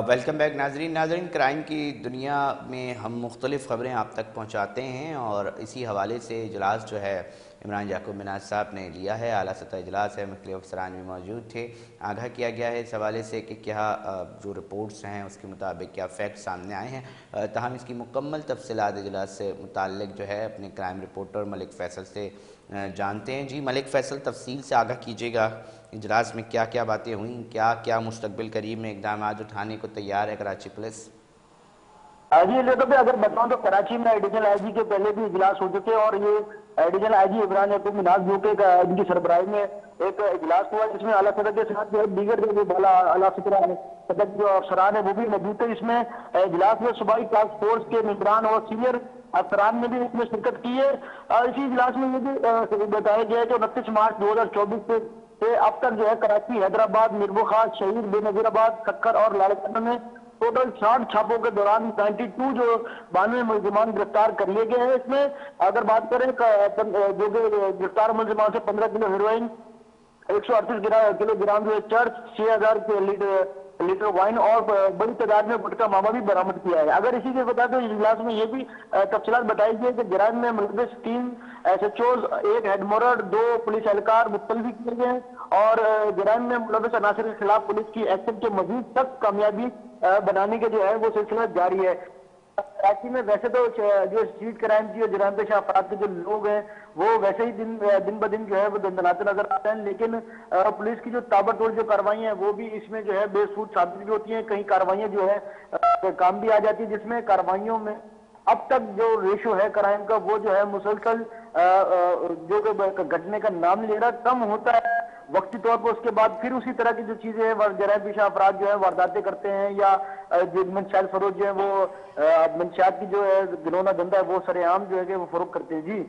Welcome back ناظرین crime کی دنیا میں ہم مختلف خبریں آپ تک پہنچاتے ہیں اور اسی حوالے سے اجلاس جو ہے عمران یعقوب منہاج صاحب نے لیا ہے، اعلیٰ سطح اجلاس ہے، مختلف افسران بھی موجود تھے۔ آگاہ کیا گیا ہے اس حوالے سے کہ کیا جو رپورٹس ہیں اس کے مطابق کیا فیکٹ سامنے آئے ہیں، تاہم اس کی مکمل تفصیلات اجلاس سے متعلق جو ہے اپنے کرائم رپورٹر ملک فیصل سے جانتے ہیں۔ جی ملک فیصل، تفصیل سے آگاہ کیجیے گا، اجلاس میں کیا کیا باتیں ہوئیں، کیا مستقبل قریب میں اقدامات اٹھانے کو تیار ہے کراچی پولیس؟ جی لیکن اگر بتاؤں تو کراچی میں ایڈیشنل آئی جی کے پہلے بھی اجلاس ہو چکے اور یہ ایڈیشنل آئی جی عمران یعقوب منہاج جو کہ ان کی سربراہی میں ایک اجلاس ہوا جس میں اعلیٰ سطح کے ساتھ دیگر جو اعلیٰ سطح جو افسران ہیں وہ بھی موجود تھے۔ اس میں اجلاس میں صوبائی ٹاسک فورس کے ممبران اور سینئر افسران نے بھی اس میں شرکت کی ہے۔ اسی اجلاس میں یہ بھی بتایا گیا ہے کہ 29 مارچ 2024 سے اب تک جو ہے کراچی، حیدرآباد، میربو خاص، شہید، بے نظیر آباد، سکھر اور لالچنڈ میں ٹوٹل 60 چھاپوں کے دوران 92 جو 92 ملزمان گرفتار کر لیے گئے ہیں۔ اس میں اگر بات کریں جو کہ گرفتار ملزمان سے 15 کلو ہیروئن، 138 کلو گرام جو چرس، 6000 لیٹر وائن اور بڑی تعداد میں گٹکا ماما بھی برآمد کیا ہے۔ اگر اسی کے بتائیں تو اجلاس میں یہ بھی تفصیلات بتائی گئی کہ جرائم میں ملوث 3 SHOs، 1 ہیڈ مورر، 2 پولیس اہلکار مستلزم کیے گئے ہیں اور جرائم میں ملوث عناصر کے خلاف پولیس کی ایکشن کے مزید سخت کامیابی بنانے کے جو ہے وہ سلسلہ جاری ہے۔ کراچی میں ویسے تو جو اسٹریٹ کرائم کی اور جرائم پیشہ افراد کے جو لوگ ہیں وہ ویسے ہی دن بدن جو ہے وہ دندناتے نظر آتے ہیں، لیکن پولیس کی جو تابڑتوڑ جو کاروائیاں ہیں وہ بھی اس میں جو ہے بے سود ثابت بھی ہوتی ہیں، کئی کاروائیاں جو ہے کام بھی آ جاتی ہیں، جس میں کاروائیوں میں اب تک جو ریشو ہے کرائم کا وہ جو ہے مسلسل جو گھٹنے کا نام نہیں لے رہا، کم ہوتا ہے وقتی طور پر۔ اس کے بعد پھر اسی طرح کی جو چیزیں ہیں جرائم پیشہ افراد جو ہے وارداتیں کرتے ہیں یا جو منشیات فروخت جو ہے وہ منشیات کی جو ہے گنونا دھندا ہے وہ سر عام جو ہے کہ وہ فروخت کرتے ہیں۔ جی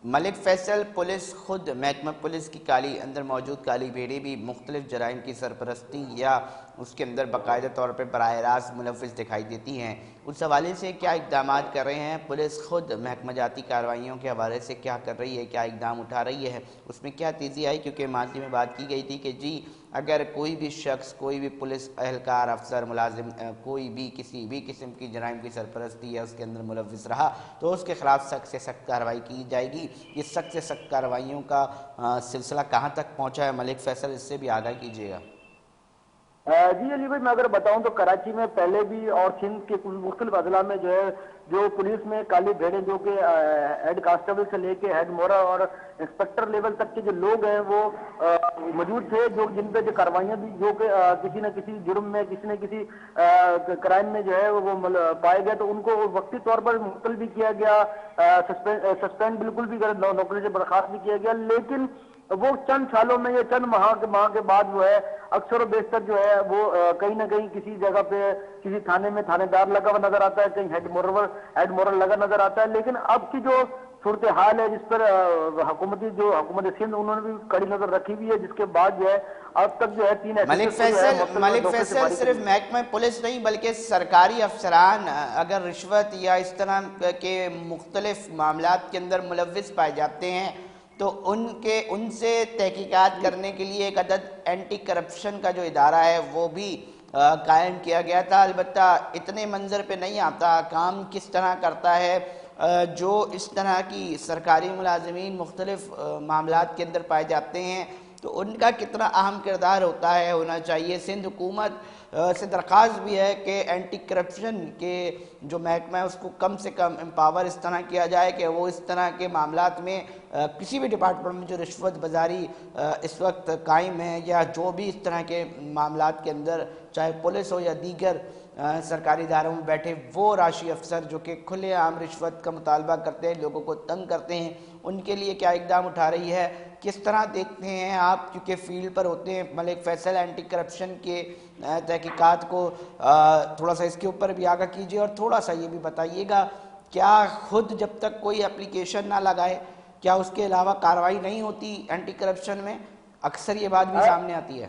ملک فیصل، پولیس خود محکمہ پولیس کی اندر موجود کالی بھیڑی بھی مختلف جرائم کی سرپرستی یا اس کے اندر باقاعدہ طور پہ براہ راست ملوث دکھائی دیتی ہیں، اس حوالے سے کیا اقدامات کر رہے ہیں؟ پولیس خود محکمہ جاتی کارروائیوں کے حوالے سے کیا کر رہی ہے، کیا اقدام اٹھا رہی ہے، اس میں کیا تیزی آئی؟ کیونکہ ماضی میں بات کی گئی تھی کہ جی اگر کوئی بھی شخص، کوئی بھی پولیس اہلکار، افسر، ملازم، کوئی بھی کسی بھی قسم کی جرائم کی سرپرستی یا اس کے اندر ملوث رہا تو اس کے خلاف سخت سے سخت کارروائی کی جائے گی۔ یہ سخت سے سخت کارروائیوں کا سلسلہ کہاں تک پہنچا ہے ملک فیصل، اس سے بھی آگاہ کیجیے گا۔ جی علی بھائی، میں اگر بتاؤں تو کراچی میں پہلے بھی اور سندھ کے مختلف اضلاع میں جو ہے جو پولیس میں کالی بھیڑیں جو کہ ہیڈ کانسٹیبل سے لے کے ہیڈ مورا اور انسپیکٹر لیول تک کے جو لوگ ہیں وہ موجود تھے، جو جن پہ جو کاروائیاں بھی جو کہ کسی نہ کسی جرم میں، کسی نہ کسی کرائم میں جو ہے وہ پائے گئے تو ان کو وقتی طور پر معطل بھی کیا گیا، سسپینڈ بالکل بھی نوکری سے برخاست بھی کیا گیا، لیکن وہ چند سالوں میں یا چند ماہ کے بعد جو ہے اکثر و بیشتر جو ہے وہ کہیں نہ کہیں کسی جگہ پہ کسی تھانے میں تھانے دار لگا ہوا نظر آتا ہے، کہیں ہیڈ مورر لگا نظر آتا ہے۔ لیکن اب کی جو صورتحال ہے جس پر حکومت سندھ انہوں نے بھی کڑی نظر رکھی ہوئی ہے، جس کے بعد جو ہے اب تک جو ہے 3 ملک فیصل صرف محکمہ پولیس نہیں بلکہ سرکاری افسران اگر رشوت یا اس طرح کے مختلف معاملات کے اندر ملوث پائے جاتے ہیں تو ان سے تحقیقات کرنے کے لیے ایک عدد اینٹی کرپشن کا جو ادارہ ہے وہ بھی قائم کیا گیا تھا۔ البتہ اتنے منظر پہ نہیں آتا، کام کس طرح کرتا ہے جو اس طرح کی سرکاری ملازمین مختلف معاملات کے اندر پائے جاتے ہیں تو ان کا کتنا اہم کردار ہوتا ہے، ہونا چاہیے۔ سندھ حکومت سے درخواست بھی ہے کہ اینٹی کرپشن کے جو محکمہ ہے اس کو کم سے کم امپاور اس طرح کیا جائے کہ وہ اس طرح کے معاملات میں کسی بھی ڈپارٹمنٹ میں جو رشوت بازاری اس وقت قائم ہے یا جو بھی اس طرح کے معاملات کے اندر چاہے پولیس ہو یا دیگر سرکاری اداروں میں بیٹھے وہ راشی افسر جو کہ کھلے عام رشوت کا مطالبہ کرتے ہیں، لوگوں کو تنگ کرتے ہیں، ان کے لیے کیا اقدام اٹھا رہی ہے، کس طرح دیکھتے ہیں آپ؟ کیونکہ فیلڈ پر ہوتے ہیں ملک فیصل، اینٹی کرپشن کے تحقیقات کو تھوڑا سا اس کے اوپر بھی آگاہ کیجیے اور تھوڑا سا یہ بھی بتائیے گا کیا خود جب تک کوئی اپلیکیشن نہ لگائے کیا اس کے علاوہ کارروائی نہیں ہوتی اینٹی کرپشن میں؟ اکثر یہ بات بھی سامنے آتی ہے۔